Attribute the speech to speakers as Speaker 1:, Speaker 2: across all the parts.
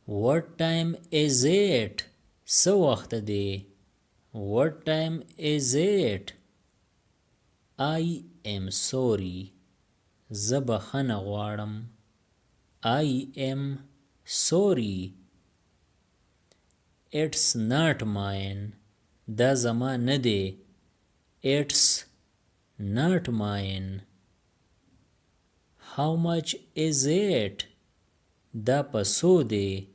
Speaker 1: What time is it? څه وخت دی؟ What time is it? I am sorry. زه بخښنه غواړم. I am sorry. It's not mine. دا زما نه دی. It's not mine. How much is it? دا په څو دی.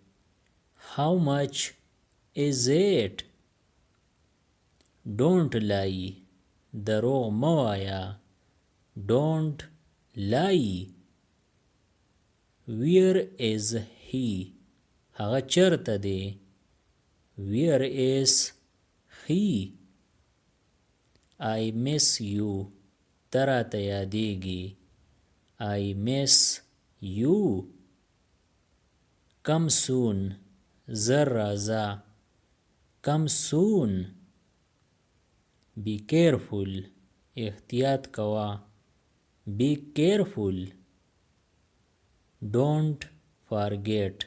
Speaker 1: How much is it? Don't lie. دروغ مه وایه. Don't lie. Where is he? هغه چرته دی. Where is he? I miss you. ته راته یادیږي. I miss you. Come soon. زر راځه. Come soon. Be careful. احتیاط کوه. Be careful. Don't forget.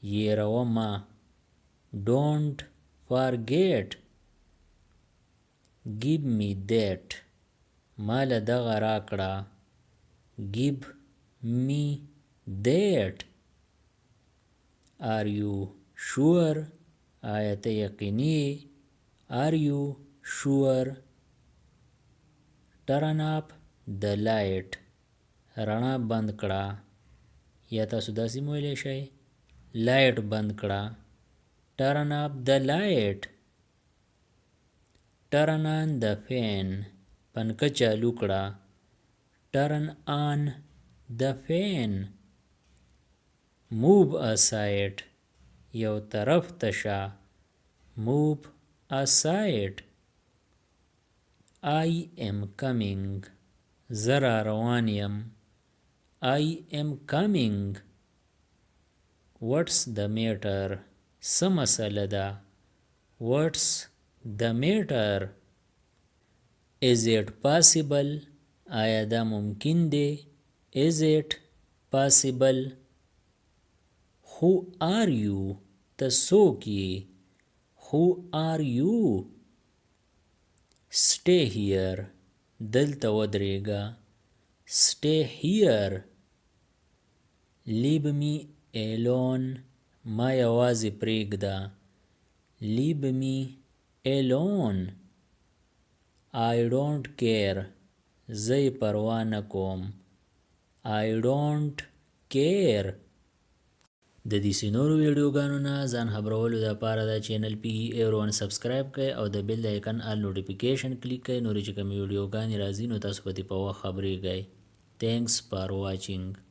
Speaker 1: یېروه مه. Don't forget. Give me that. مال دغه راکړه. Give me that. Are you sure? آیا ته یقیني؟ Are you sure? Turn up the light. رڼا بند کړه. یا تاسو داسې ویلی شئ لایټ بند کړه. Turn up the light. Turn on the fan. پنکه چالو کړه. Turn on the fan. Move aside. یو طرف ته شه. Move aside. I am coming. زه را روان یم. I am coming. What's the matter? څه مسله ده. What's the matter? Is it possible? آیا دا ممکن دی. Is it possible? Who are you? ته څوک یې. Who are you? Stay here. دلته ودرېږه. Stay here. Leave me alone. ما یوازې پرېږده. Leave me alone. I don't care. زه یې پروا نه کوم. I don't care. د دې نورو ویډیوګانو نه ځان خبرولو دپاره دا چینل PE سبسکرایب کړئ او د بیل د آیکن آل نوټیفیکیشن کلیک کړئ. نورې چې کومې ویډیوګانې راځي نو تاسو په دې په وخت خبرېږئ. Thanks for watching.